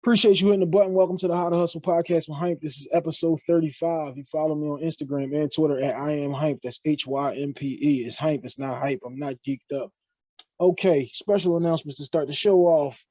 Appreciate you hitting the button. Welcome to the How to Hustle podcast with Hype. This is episode 35. You follow me on Instagram and Twitter at I am Hype. That's HYMPE. It's Hype. It's not hype. I'm not geeked up. Okay, special announcements to start the show off.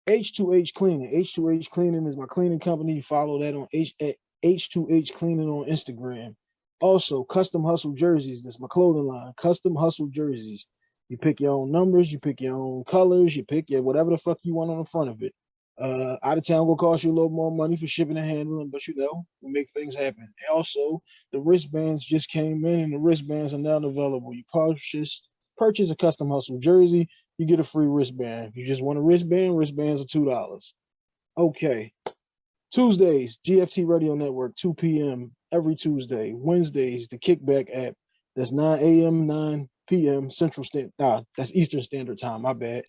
H2H Cleaning. H2H Cleaning is my cleaning company. You follow that on at H2H Cleaning on Instagram. Also, Custom Hustle Jerseys. That's my clothing line. Custom Hustle Jerseys. You pick your own numbers. You pick your own colors. You pick your whatever the fuck you want on the front of it. Out of town will cost you a little more money for shipping and handling, but we make things happen. And also, the wristbands just came in, and the wristbands are now available. You purchase a Custom Hustle jersey, you get a free wristband. If you just want a wristband, wristbands are $2. Okay. Tuesdays, GFT Radio Network, 2 p.m. every Tuesday. Wednesdays, the Kickback app. That's 9 a.m., 9 p.m. Central Standard. That's Eastern Standard Time. My bad.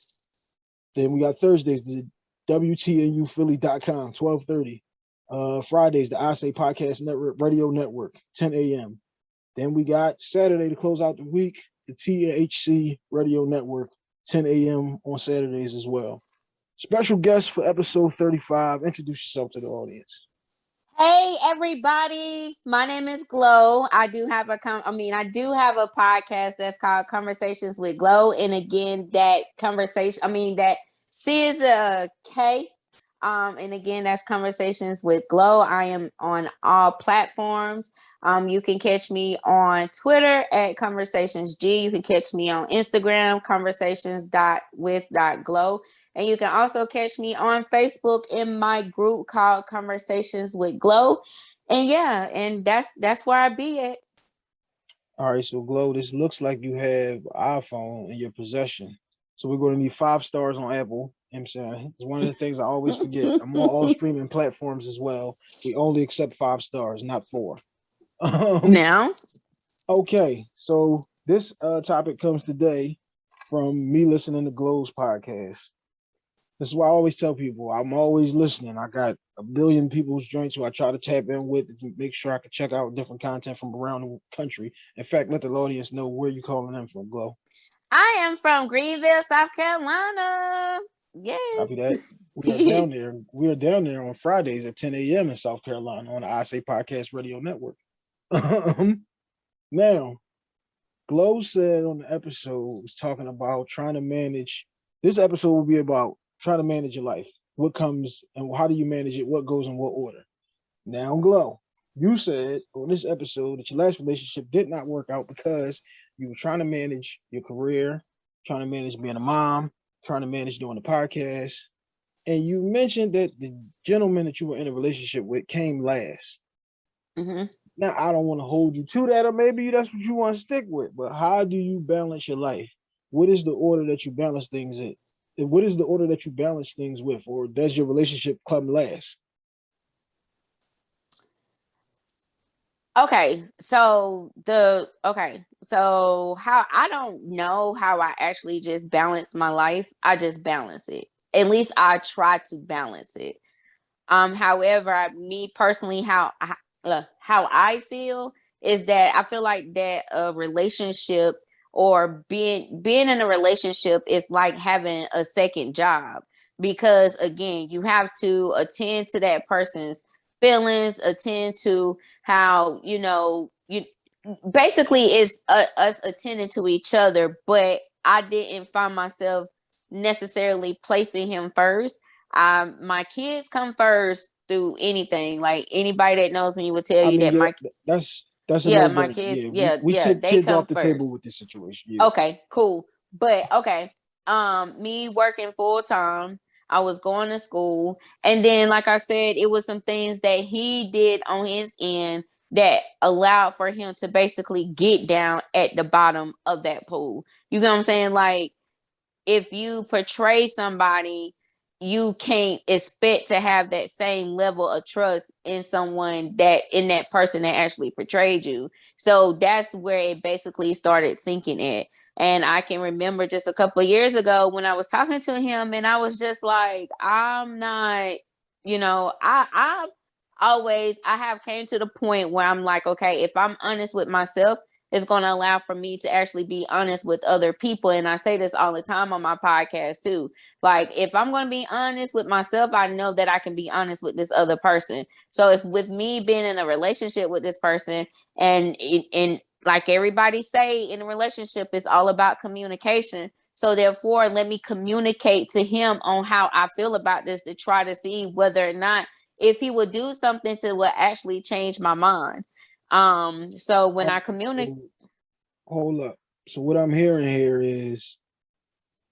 Then we got Thursdays, the WTNUphilly.com, 12:30. Fridays, the I Say Podcast Network, Radio Network, 10 a.m. Then we got Saturday to close out the week, the THC Radio Network, 10 a.m. on Saturdays as well. Special guest for episode 35. Introduce yourself to the audience. Hey everybody, my name is Glow. I do have a podcast that's called Conversations with Glow, and again, that C is a K. And again, that's Conversations with Glow. I am on all platforms. You can catch me on Twitter at ConversationsG. You can catch me on Instagram, conversations.with.glow. And you can also catch me on Facebook in my group called Conversations with Glow. And that's where I be at. All right, so Glow, this looks like you have an iPhone in your possession. So we're going to need 5 stars on Apple. You know what I'm saying? It's one of the things I always forget. I'm on all streaming platforms as well. We only accept 5 stars, not 4. Now? Okay, so this topic comes today from me listening to Glow's podcast. This is why I always tell people I'm always listening. I got a billion people's joints who I try to tap in with to make sure I can check out different content from around the country. In fact, let the audience know where you're calling them from, Glow. I am from Greenville, South Carolina. Yes. Copy that. We are down there on Fridays at 10 a.m. in South Carolina on the I Say Podcast Radio Network. Now, Glow said on the episode was talking about trying to manage. This episode will be about trying to manage your life. What comes and how do you manage it? What goes in what order? Now, Glow, you said on this episode that your last relationship did not work out because you were trying to manage your career, trying to manage being a mom, trying to manage doing the podcast. And you mentioned that the gentleman that you were in a relationship with came last. Mm-hmm. Now, I don't want to hold you to that, or maybe that's what you want to stick with, but how do you balance your life? What is the order that you balance things in? And what is the order that you balance things with? Or does your relationship come last? So how I don't know how I actually just balance my life. I just balance it. At least I try to balance it. However, me personally, how I feel is that I feel like that a relationship or being in a relationship is like having a second job, because again, you have to attend to that person's feelings, attend to how you basically is us attending to each other. But I didn't find myself necessarily placing him first. My kids come first through anything. Like anybody that knows me would tell you that that's my kids, we take they kids come off the first. table with this situation. Yeah. Okay, cool. But me working full time, I was going to school, and then like I said, it was some things that he did on his end that allowed for him to basically get down at the bottom of that pool. You know what I'm saying? Like, if you portray somebody, you can't expect to have that same level of trust in that person that actually portrayed you. So that's where it basically started sinking in. And I can remember just a couple of years ago when I was talking to him, and I was just like, I'm not, I have came to the point where I'm like, okay, if I'm honest with myself, is going to allow for me to actually be honest with other people. And I say this all the time on my podcast too. Like, if I'm going to be honest with myself, I know that I can be honest with this other person. So if with me being in a relationship with this person, and like everybody say in a relationship, it's all about communication. So therefore, let me communicate to him on how I feel about this, to try to see whether or not if he would do something to what actually change my mind. So when I communicate, So, hold up. So what I'm hearing here is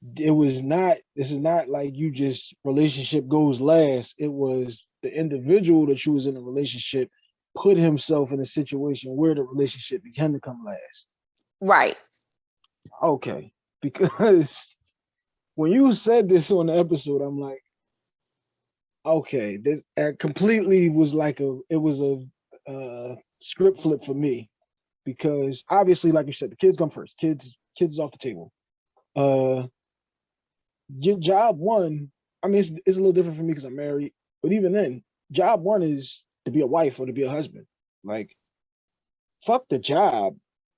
this is not like you just relationship goes last. It was the individual that you was in a relationship put himself in a situation where the relationship began to come last. right. Okay. Because when you said this on the episode, I'm like, okay, this completely was like it was a script flip for me, because obviously, like you said, the kids come first. Kids is off the table. Uh, your job one, I mean, it's a little different for me because I'm married, but even then, job one is to be a wife or to be a husband. Like, fuck the job.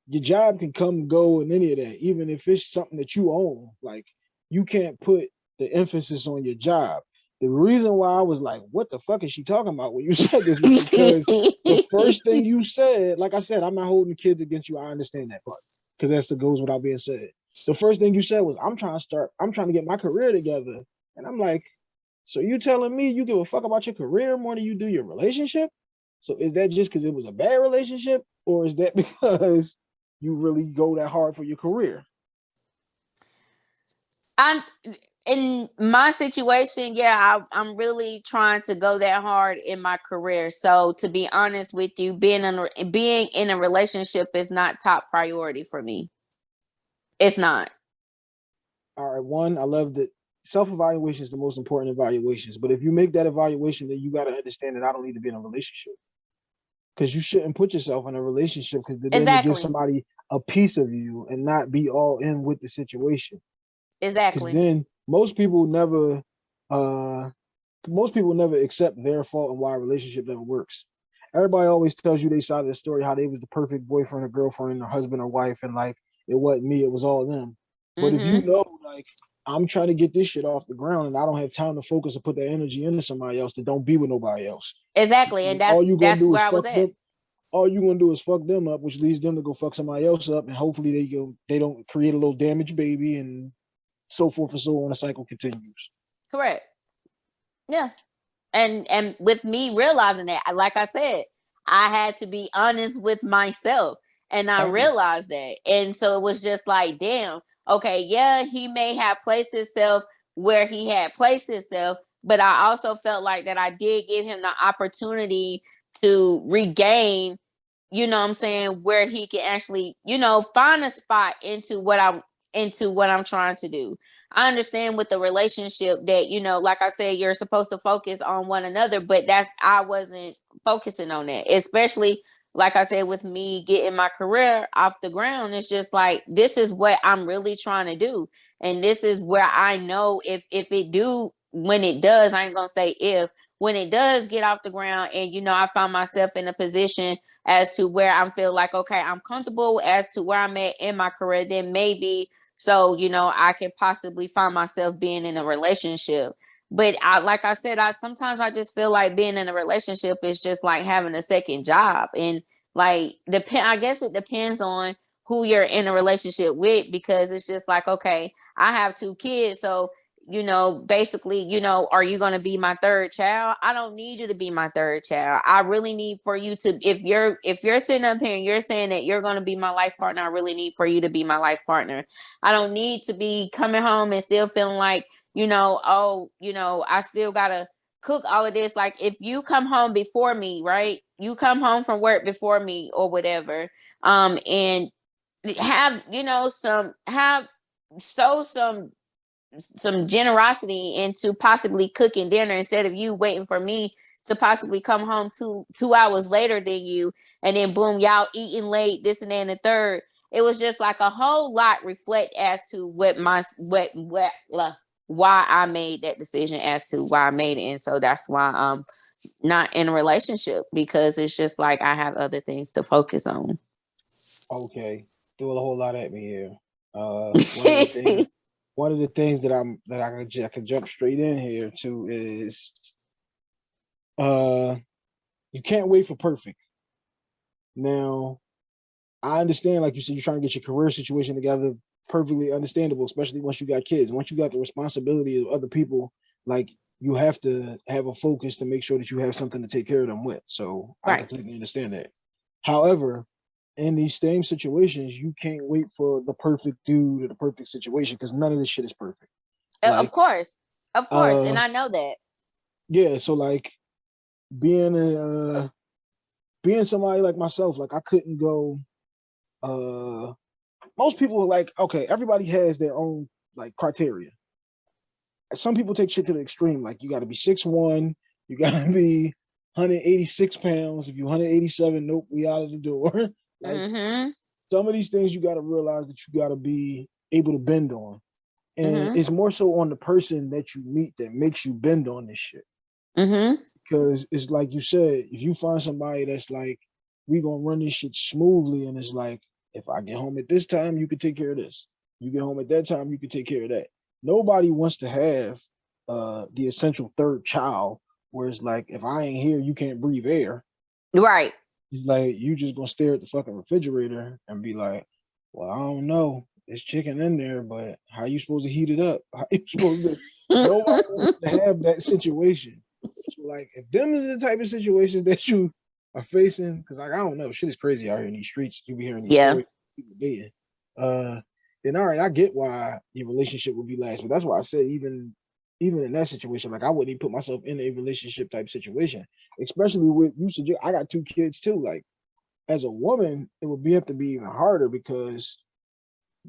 Your job can come and go and any of that, even if it's something that you own. Like, you can't put the emphasis on your job. The reason why I was like, what the fuck is she talking about when you said this was because the first thing you said, like I said, I'm not holding kids against you. I understand that part because that goes without being said. The first thing you said was, I'm trying to get my career together. And I'm like, so you telling me you give a fuck about your career more than you do your relationship? So is that just because it was a bad relationship, or is that because you really go that hard for your career? I'm in my situation. Yeah, I'm really trying to go that hard in my career. So to be honest with you, being in a relationship is not top priority for me. It's not. All right, one, I love that self-evaluation is the most important evaluations. But if you make that evaluation, then you got to understand that I don't need to be in a relationship, because you shouldn't put yourself in a relationship because then to give Exactly. somebody a piece of you and not be all in with the situation. Because Exactly. then uh most people never accept their fault and why a relationship never works. Everybody always tells you their side of the story, how they was the perfect boyfriend or girlfriend or husband or wife, and like it wasn't me, it was all them. But if you Mm-hmm. know, like, I'm trying to get this shit off the ground and I don't have time to focus or put that energy into somebody else, then don't be with nobody else. Exactly. Because And that's where I was at. all you gonna do is fuck them up, which leads them to go fuck somebody else up, and hopefully they don't create a little damaged baby, and so forth and so on. The cycle continues. Correct. Yeah. And with me realizing that, like I said, I had to be honest with myself, and I Thank you. realized that. And so it was just like, damn, okay, yeah, he may have placed himself where he had placed himself, but I also felt like that I did give him the opportunity to regain, what I'm saying, where he can actually, find a spot into what I'm trying to do. I understand with the relationship that, like I said, you're supposed to focus on one another, but I wasn't focusing on that, especially like I said, with me getting my career off the ground. It's just like, this is what I'm really trying to do. And this is where I know if it do, when it does, I ain't gonna say if, when it does get off the ground and, I find myself in a position as to where I feel like, okay, I'm comfortable as to where I'm at in my career, then maybe so, I can possibly find myself being in a relationship. But like I said, sometimes I just feel like being in a relationship is just like having a second job. And like, I guess it depends on who you're in a relationship with, because it's just like, okay, I have 2 kids. So, basically, are you going to be my third child? I don't need you to be my third child. I really need for you to, if you're sitting up here and you're saying that you're going to be my life partner, I really need for you to be my life partner. I don't need to be coming home and still feeling like, I still got to cook all of this. Like, if you come home before me, right? You come home from work before me or whatever. And have, show some generosity into possibly cooking dinner instead of you waiting for me to possibly come home two hours later than you, and then boom, y'all eating late, this and that and the third. It was just like a whole lot reflect as to why I made that decision, as to why I made it. And so that's why I'm not in a relationship, because it's just like I have other things to focus on. Okay, threw a whole lot at me here. One of the things, I can jump straight in here to is uh, you can't wait for perfect. Now, I understand, like you said, you're trying to get your career situation together. Perfectly understandable, especially once you got kids. Once you got the responsibility of other people, like you have to have a focus to make sure that you have something to take care of them with. So I Right. completely understand that. However, in these same situations, you can't wait for the perfect dude or the perfect situation because none of this shit is perfect. Of Like, course. Of course. And uh, I know that. yeah. So like being being somebody like myself, like I couldn't go. Uh, Most people are like, okay, everybody has their own like criteria. Some people take shit to the extreme. Like you got to be 6'1", you got to be 186 pounds. If you 187, nope, we out of the door. Like Mm-hmm. some of these things, you got to realize that you got to be able to bend on, and Mm-hmm. it's more so on the person that you meet that makes you bend on this shit. Mm-hmm. Because it's like you said, if you find somebody that's like, we gonna run this shit smoothly, and it's like, if I get home at this time, you can take care of this. You get home at that time, you can take care of that. Nobody wants to have the essential third child, where it's like, if I ain't here, you can't breathe air. Right. It's like you just gonna stare at the fucking refrigerator and be like, well, I don't know. There's chicken in there, but how you supposed to heat it up? How you supposed to? Nobody wants to have that situation. So like, if them is the type of situations that you are facing, because like I don't know, shit is crazy out here in these streets. You be hearing these Yeah. stories, people dating. Uh, then all right, I get why your relationship would be last, but that's why I said even in that situation, like I wouldn't even put myself in a relationship type situation, especially with you. Said I got two kids too. Like as a woman, it would be have to be even harder because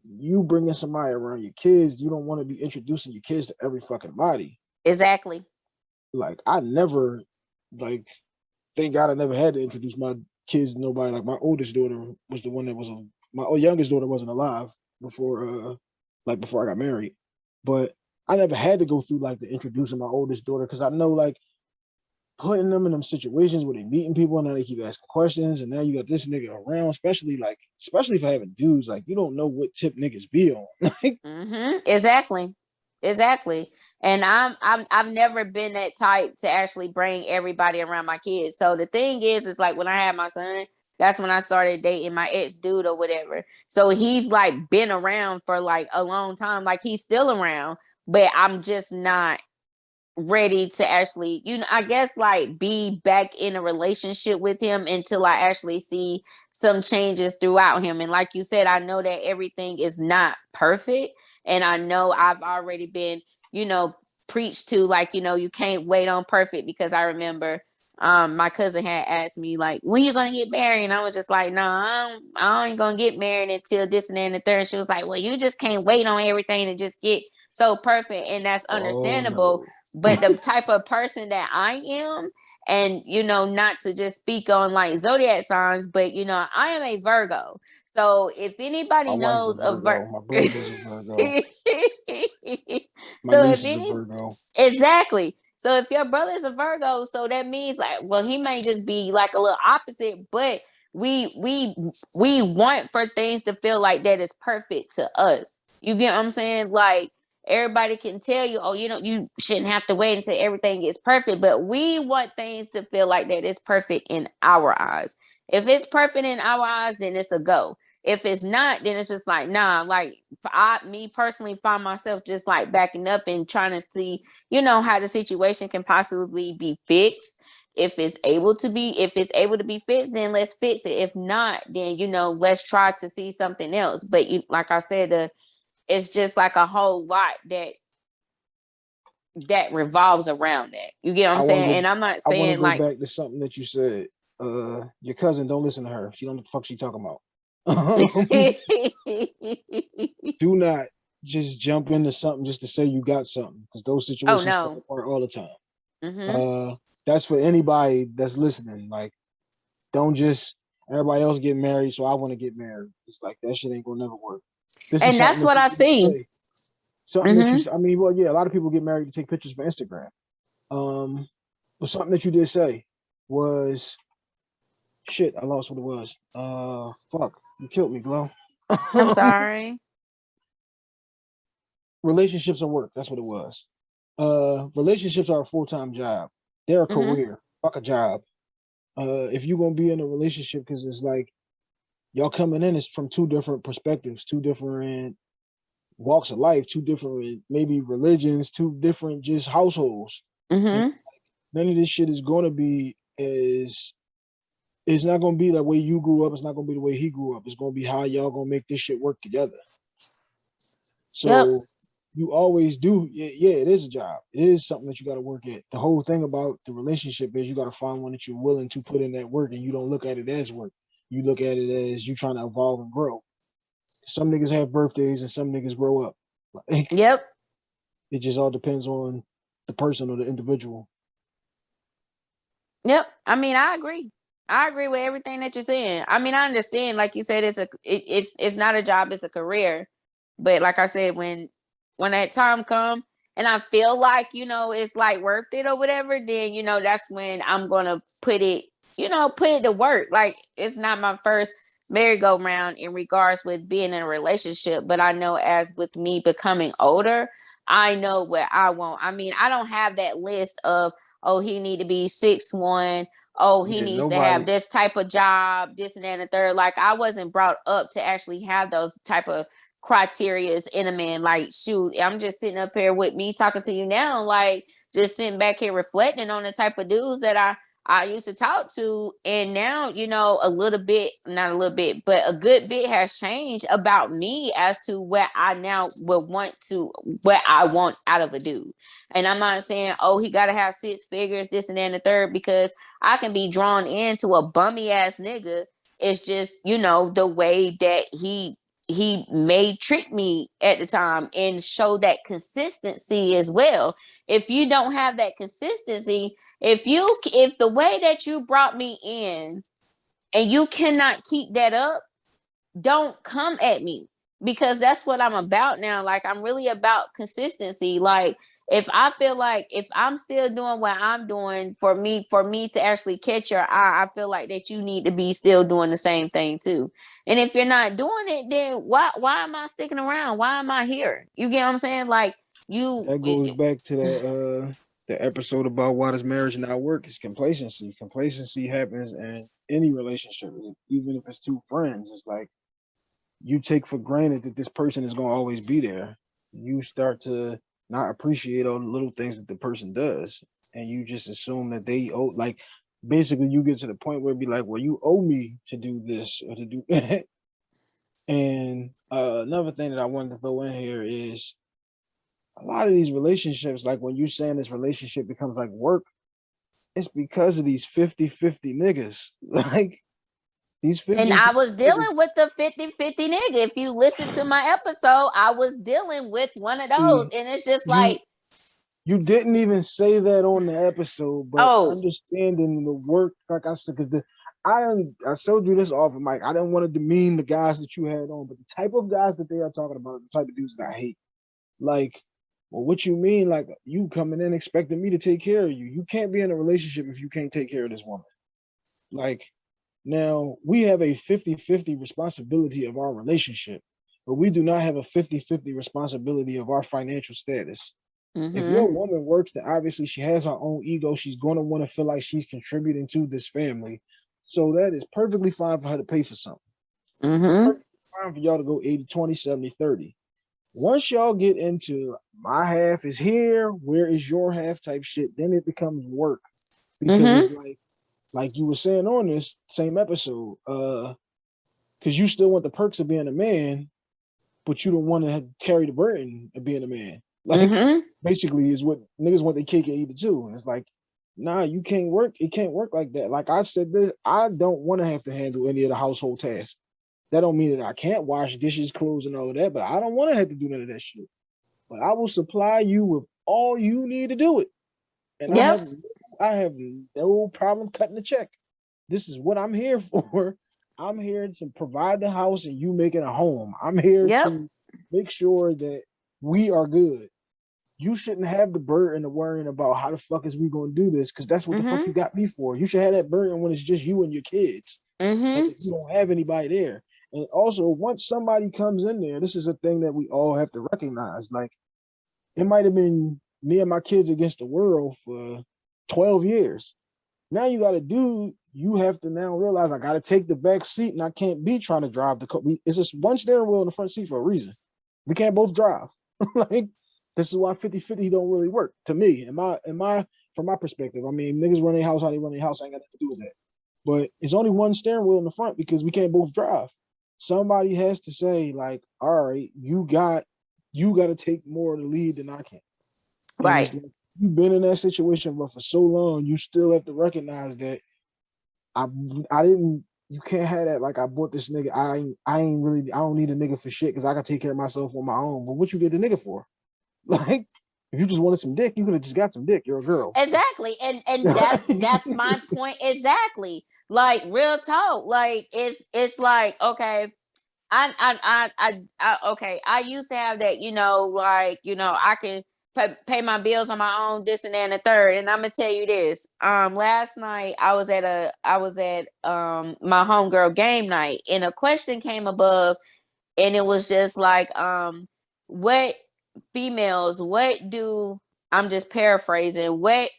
you bringing somebody around your kids, you don't want to be introducing your kids to every fucking body. Exactly. Like I never, like thank God I never had to introduce my kids to nobody. Like my oldest daughter was the one that was my youngest daughter wasn't alive before before I got married, but I never had to go through like the introducing my oldest daughter because I know like putting them in them situations where they meeting people and now they keep asking questions and now you got this nigga around, especially for having dudes, like you don't know what tip niggas be on. Like Mm-hmm. Exactly. Exactly. And I've never been that type to actually bring everybody around my kids. So the thing is like when I had my son, that's when I started dating my ex dude or whatever. So he's like been around for like a long time. Like he's still around, but I'm just not ready to actually, I guess like be back in a relationship with him until I actually see some changes throughout him. And like you said, I know that everything is not perfect. And I know I've already been, you know, preached to like, you can't wait on perfect because I remember my cousin had asked me like, when you gonna get married? And I was just like, no, I ain't gonna get married until this and then the third. And she was like, well, you just can't wait on everything to just get so perfect. And that's oh understandable, no. but the type of person that I am, and not to just speak on like zodiac signs, but I am a Virgo. So if My anybody wife's a knows a Virgo, my brother's a Virgo, my so if niece is a any Virgo. exactly. So if your brother is a Virgo, so that means like, well, he may just be like a little opposite, but we want for things to feel like that is perfect to us. You get what I'm saying? Like everybody can tell you, oh, you shouldn't have to wait until everything is perfect, but we want things to feel like that is perfect in our eyes. If it's perfect in our eyes, then it's a go. If it's not, then it's just like, nah. Like me personally find myself just like backing up and trying to see, how the situation can possibly be fixed. If it's able to be fixed, then let's fix it. If not, then let's try to see something else. But like I said, it's just like a whole lot that revolves around that. You get what I'm I want to saying? go. And I'm not I want to saying go like back to something that you said. Your cousin, don't listen to her. She don't know what the fuck she talking about. Do not just jump into something just to say you got something, because those oh situations fall no. apart all the time. Mm-hmm. Uh, that's for anybody that's listening. Like, don't just everybody else get married, so I want to get married. It's like that shit ain't gonna never work. This is And something that's that what you I did see. say. Something that you. Mm-hmm. I mean, well, yeah, a lot of people get married to take pictures for Instagram. Um, but something that you did say was shit. I lost what it was. Fuck. You killed me, Glow. I'm sorry. Relationships and work. That's what it was. Relationships are a full-time job. They're a Mm-hmm. career. Fuck a job. If you're gonna be in a relationship, because it's like y'all coming in is from two different perspectives, two different walks of life, two different maybe religions, two different just households. And Mm-hmm. none of this shit is gonna be is it's not gonna be the way you grew up, it's not gonna be the way he grew up. It's gonna be how y'all gonna make this shit work together. Yep. So you always do, yeah, it is a job. It is something that you got to work at. The whole thing about the relationship is you got to find one that you're willing to put in that work, and you don't look at it as work. You look at it as you trying to evolve and grow. Some niggas have birthdays and some niggas grow up. Like, Yep. it just all depends on the person or the individual. Yep. I mean, I agree. I agree with everything that you're saying. I mean, I understand, like you said, it's not a job, it's a career. But like I said, when that time come and I feel like, it's like worth it or whatever, then that's when I'm gonna put it to work. Like it's not my first merry-go-round in regards with being in a relationship, but I know as with me becoming older, I know what I want. I mean, I don't have that list of, oh, he need to be 6'1". Oh, he Yeah, needs to have nobody. this type of job, this and that and the third. Like I wasn't brought up to actually have those type of criterias in a man. Like, shoot, I'm just sitting up here with me talking to you now, like just sitting back here reflecting on the type of dudes that I used to talk to. And now, a little bit, not a little bit, but a good bit has changed about me as to what I now would want to, what I want out of a dude. And I'm not saying, oh, he got to have 6 figures, this and that and the third, because I can be drawn into a bummy ass nigga. It's just, the way that he may trick me at the time and show that consistency as well. If you don't have that consistency, if the way that you brought me in and you cannot keep that up, don't come at me, because that's what I'm about now. Like I'm really about consistency. Like if I feel like if I'm still doing what I'm doing, for me to actually catch your eye, I feel like that you need to be still doing the same thing too. And if you're not doing it, then why am I sticking around? Why am I here? You get what I'm saying? Like you That goes back to the episode about why does marriage not work. It's complacency. Complacency happens in any relationship, even if it's two friends. It's like you take for granted that this person is going to always be there. You start to not appreciate all the little things that the person does, and you just assume that they owe. Like basically, you get to the point where it'd be like, well, you owe me to do this or to do that. And another thing that I wanted to throw in here is a lot of these relationships, like when you're saying this relationship becomes like work, it's because of these 50-50 niggas. Like these And 50 I was niggas. dealing with the 50-50 nigga. If you listen to my episode, I was dealing with one of those. See, And it's just you like, you didn't even say that on the episode, but oh, understanding the work, like I said, because I showed you this off of Mike. I didn't want to demean the guys that you had on, but the type of guys that they are talking about, the type of dudes that I hate. Like, well, what you mean? Like you coming in expecting me to take care of you? You can't be in a relationship if you can't take care of this woman. Like now we have a 50-50 responsibility of our relationship, but we do not have a 50-50 responsibility of our financial status. If your mm-hmm, woman works, then obviously she has her own ego. She's going to want to feel like she's contributing to this family. So that is perfectly fine for her to pay for something. It's mm-hmm, perfectly fine for y'all to go 80-20, 70-30. Once y'all get into my half is here, where is your half type shit, then it becomes work. Because it's mm-hmm, like you were saying on this same episode, because you still want the perks of being a man, but you don't want to carry the burden of being a man. Like mm-hmm. basically is what niggas want their cake and eat it too. And it's like, nah, you can't work. It can't work like that. Like I said this, I don't want to have to handle any of the household tasks. That don't mean that I can't wash dishes, clothes, and all of that, but I don't want to have to do none of that shit. But I will supply you with all you need to do it. And Yep, I have no problem cutting the check. This is what I'm here for. I'm here to provide the house and you make it a home. I'm here yep, to make sure that we are good. You shouldn't have the burden of worrying about how the fuck is we gonna do this, because that's what the fuck you mm-hmm, got me for. You should have that burden when it's just you and your kids, and mm-hmm, if you don't have anybody there. And also, once somebody comes in there, this is a thing that we all have to recognize. Like, it might have been me and my kids against the world for 12 years. Now you got a dude, you have to now realize I got to take the back seat and I can't be trying to drive the car. It's just one steering wheel in the front seat for a reason. We can't both drive. Like, this is why 50-50 don't really work to me. From my perspective. I mean, niggas run their house how they run their house. I ain't got nothing to do with that. But it's only one steering wheel in the front because we can't both drive. Somebody has to say, like, all right, you got to take more of the lead than I can. And it's Right. like, you've been in that situation, but for so long, you still have to recognize that I I didn't. You can't have that. Like, I bought this nigga. I don't need a nigga for shit because I can take care of myself on my own. But what you get the nigga for? Like, if you just wanted some dick, you could have just got some dick. You're a girl. Exactly. And that's my point exactly. Like, real talk. Like, it's like, okay, okay. I used to have that, like, I can pay my bills on my own, this and that and the third. And I'm gonna tell you this. Last night I was at my homegirl game night, and a question came above, and it was just like, what females, what do I'm just paraphrasing, what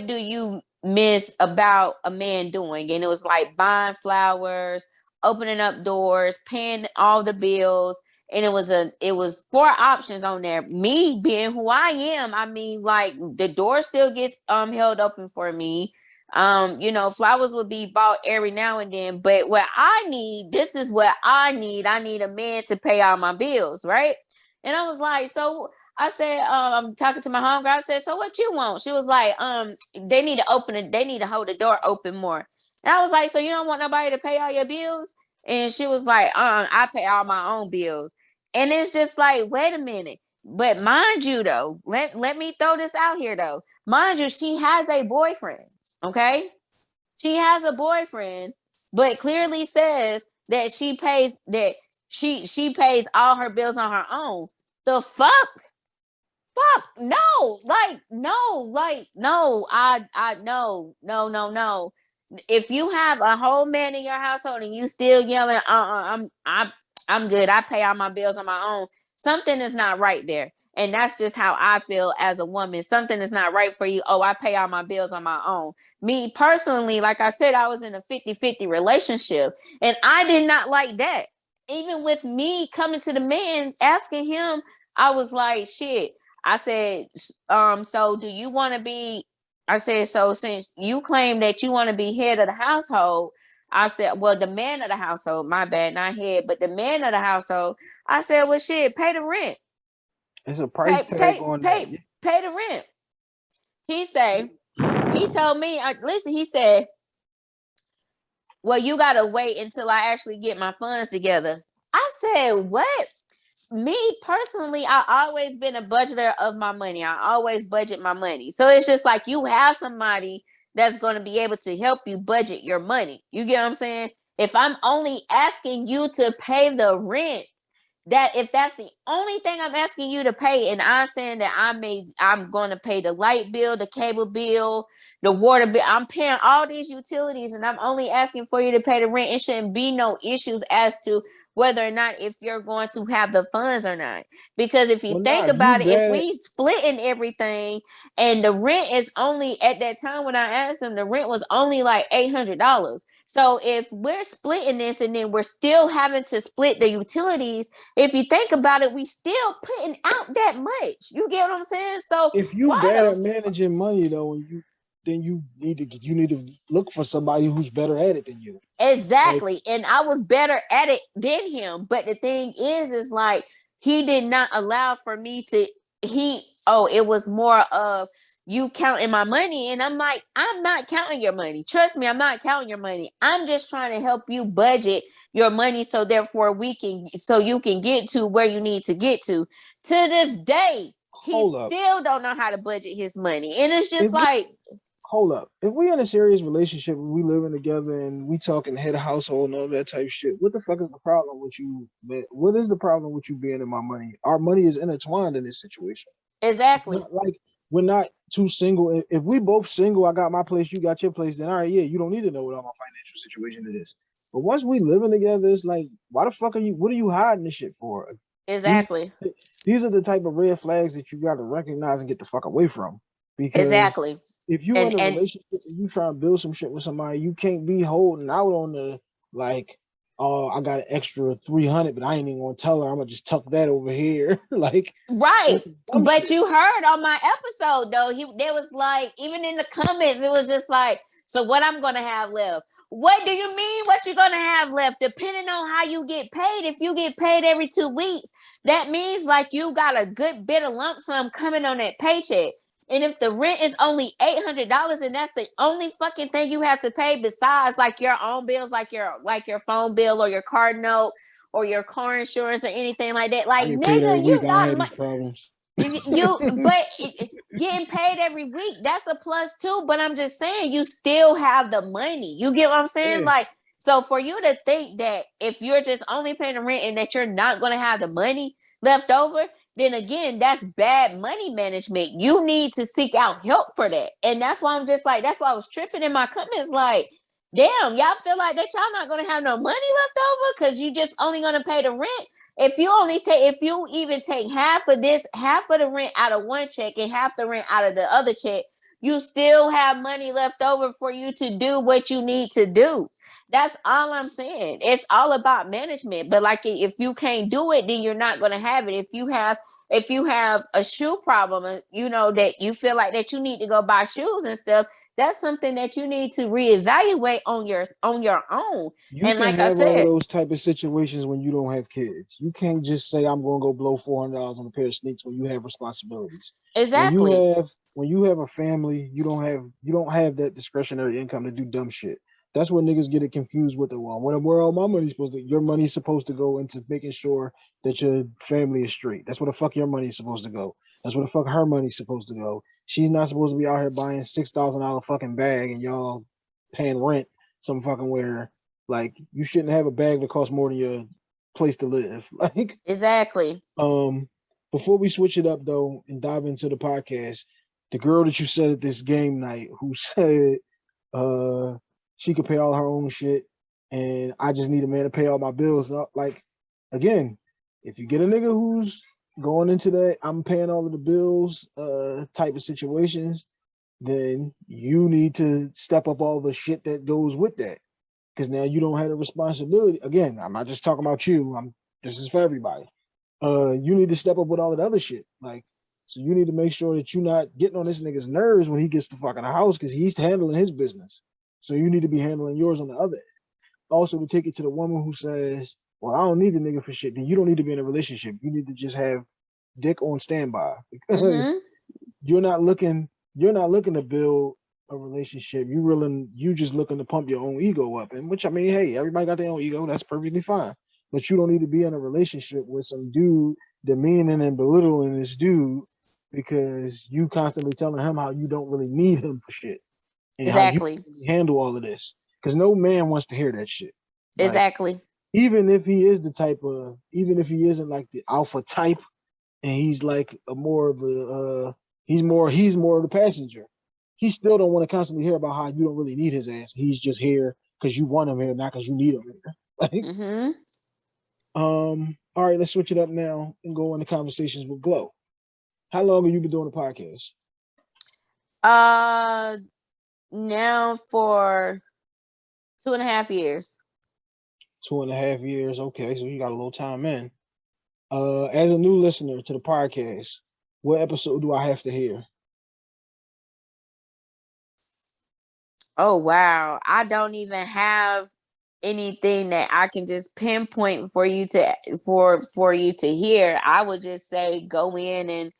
do you miss about a man doing? And it was like buying flowers, opening up doors, paying all the bills. And it was four options on there. Me being who I am, I mean, like, the door still gets held open for me. Flowers would be bought every now and then, but this is what I need. I need a man to pay all my bills, right? And I was like, so I said, I'm talking to my homegirl. I said, so what you want? She was like, they need to open it. They need to hold the door open more. And I was like, so you don't want nobody to pay all your bills? And she was like, I pay all my own bills. And it's just like, wait a minute. But mind you, though, let me throw this out here, though. Mind you, she has a boyfriend. Okay, she has a boyfriend, but clearly says that she pays all her bills on her own. The fuck, no, I no. If you have a whole man in your household and you still yelling, I'm good, I pay all my bills on my own, something is not right there. And that's just how I feel as a woman. Something is not right for you. Oh, I pay all my bills on my own. Me personally, like I said, I was in a 50-50 relationship, and I did not like that. Even with me coming to the man, asking him, I was like, shit. I said, so do you want to be? I said, so since you claim that you want to be head of the household, I said, well, the man of the household, my bad, not head, but the man of the household. I said, well, shit, pay the rent. It's a price tag on that. Pay the rent. He told me, listen, he said, well, you got to wait until I actually get my funds together. I said, what? Me personally, I always been a budgeter of my money. I always budget my money. So it's just like, you have somebody that's going to be able to help you budget your money. You get what I'm saying? If I'm only asking you to pay the rent, that if that's the only thing I'm asking you to pay, and I'm saying that I'm going to pay the light bill, the cable bill, the water bill, I'm paying all these utilities, and I'm only asking for you to pay the rent, it shouldn't be no issues as to whether or not if you're going to have the funds or not. Because if you think about it, if we splitting everything, and the rent is only, at that time when I asked them, the rent was only like $800. So if we're splitting this and then we're still having to split the utilities, if you think about it, we still putting out that much. You get what I'm saying? So if you bad at managing money though, then you need to look for somebody who's better at it than you. Exactly. Like, and I was better at it than him. But the thing is like, he did not allow for me to, it was more of you counting my money. And I'm like, I'm not counting your money. Trust me, I'm not counting your money. I'm just trying to help you budget your money, so therefore so you can get to where you need to get to. To this day, he still don't know how to budget his money. And it's just hold up. If we in a serious relationship and we living together and we talking head of household and all that type of shit, what the fuck is the problem with you? What is the problem with you being in my money? Our money is intertwined in this situation. Exactly. Like, we're not too single. If we both single, I got my place, you got your place, then all right, yeah, you don't need to know what my financial situation is. But once we living together, it's like, why the fuck are you? What are you hiding this shit for? These Exactly. these are the type of red flags that you got to recognize and get the fuck away from. Because Exactly. if you in a And relationship and you trying to build some shit with somebody, you can't be holding out on the like, oh, I got an extra 300, but I ain't even gonna tell her. I'm gonna just tuck that over here. Like right. that's some dumb But shit. you heard on my episode though, there was like, even in the comments, it was just like, so what I'm gonna have left. What do you mean what you're gonna have left? Depending on how you get paid, if you get paid every 2 weeks, that means like you got a good bit of lump sum coming on that paycheck. And if the rent is only $800 and that's the only fucking thing you have to pay besides like your own bills, like your phone bill or your car note or your car insurance or anything like that, I like get paid every nigga, week. you I don't got have these problems. getting paid every week, that's a plus too. But I'm just saying, you still have the money. You get what I'm saying? Yeah, Like, so for you to think that if you're just only paying the rent and that you're not going to have the money left over, then again, that's bad money management. You need to seek out help for that. And that's why I'm just like, that's why I was tripping in my comments. Like, damn, y'all feel like that y'all not going to have no money left over because you just only going to pay the rent. If you even take half of the rent out of one check and half the rent out of the other check, you still have money left over for you to do what you need to do. That's all I'm saying. It's all about management. But like, if you can't do it, then you're not going to have it. If you have a shoe problem, that you feel like that you need to go buy shoes and stuff, that's something that you need to reevaluate on your own. you And can like I have all of said, those type of situations when you don't have kids. You can't just say I'm gonna go blow $400 on a pair of sneakers when you have responsibilities. exactly. When you have a family, you don't have that discretionary income to do dumb shit. That's what niggas get it confused with the one. Where all my money's supposed to, your money's supposed to go into making sure that your family is straight. That's where the fuck your money's supposed to go. That's where the fuck her money's supposed to go. She's not supposed to be out here buying $6,000 fucking bag and y'all paying rent some fucking where. Like you shouldn't have a bag that costs more than your place to live. Like Exactly. um, before we switch it up though and dive into the podcast, the girl that you said at this game night who said uh she could pay all her own shit and I just need a man to pay all my bills. Like again, if you get a nigga who's going into that I'm paying all of the bills type of situations, then you need to step up all the shit that goes with that. Because now you don't have the responsibility. Again, I'm not just talking about you. This is for everybody. You need to step up with all of the other shit. Like, so you need to make sure that you're not getting on this nigga's nerves when he gets the fuck in the house because he's handling his business. So you need to be handling yours on the other end. Also, to take it to the woman who says, "Well, I don't need a nigga for shit," then you don't need to be in a relationship. You need to just have dick on standby because Mm-hmm. you're not looking you're not looking to build a relationship. You just looking to pump your own ego up. And which I mean, hey, everybody got their own ego. That's perfectly fine. But you don't need to be in a relationship with some dude demeaning and belittling this dude because you constantly telling him how you don't really need him for shit and how you Exactly. can handle all of this. Because no man wants to hear that shit. Like Exactly. even if he isn't like the alpha type and he's like a more of the he's more of the passenger. He still don't want to constantly hear about how you don't really need his ass. He's just here because you want him here, not because you need him here. Like, Mm-hmm. all right, let's switch it up now and go into conversations with Glow. How long have you been doing the podcast? Uh, now for 2.5 years. 2.5 years. Okay, so you got a little time in. As a new listener to the podcast, what episode do I have to hear? Oh wow, I don't even have anything that I can just pinpoint for you to hear. I would just say go in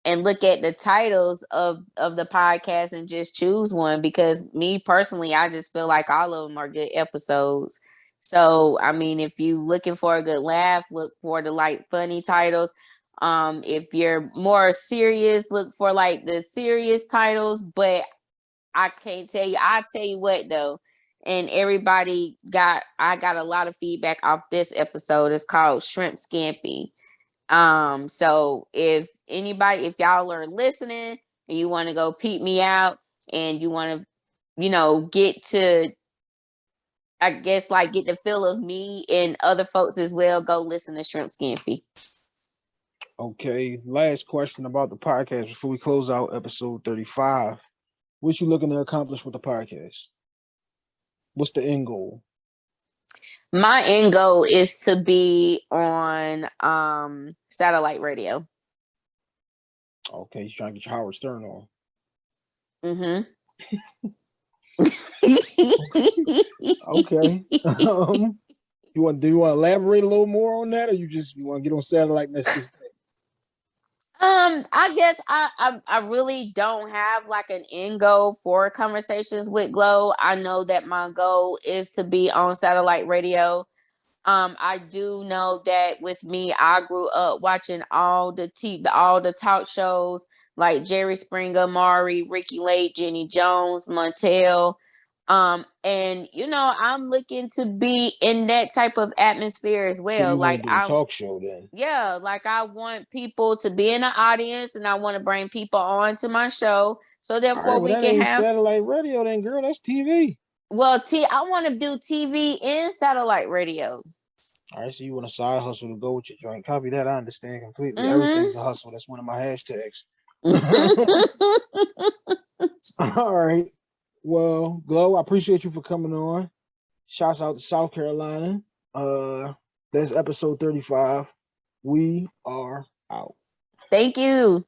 and look at the titles of the podcast and just choose one, because me personally, I just feel like all of them are good episodes. So I mean, if you looking for a good laugh, look for the like funny titles. If you're more serious, look for like the serious titles. But I can't tell you. I tell you what though, and I got a lot of feedback off this episode. It's called Shrimp Scampi. So if y'all are listening and you want to go peep me out and you want to, get to I guess like get the feel of me and other folks as well, go listen to Shrimp Skimpy. Okay, last question about the podcast before we close out episode 35. What you looking to accomplish with the podcast? What's the end goal? My end goal is to be on satellite radio. Okay, you trying to get your Howard Stern on. Mm-hmm. Okay. Do you want to elaborate a little more on that, or you want to get on satellite and that's just it? I guess I really don't have like an end goal for Conversations with Glow. I know that my goal is to be on satellite radio. I do know that with me, I grew up watching all the talk shows like Jerry Springer, Maury, Ricky Lake, Jenny Jones, Montel. And I'm looking to be in that type of atmosphere as So well. you want Like to do a talk show then? yeah, like I want people to be in the audience and I want to bring people on to my show. So All right, therefore well we that can ain't have satellite radio then, girl. That's TV. I want to do TV and satellite radio. All right, so you want a side hustle to go with your joint. Copy that. I understand completely. Mm-hmm. Everything's a hustle. That's one of my hashtags. All right. Well, Glow, I appreciate you for coming on. Shouts out to South Carolina. That's episode 35. We are out. Thank you.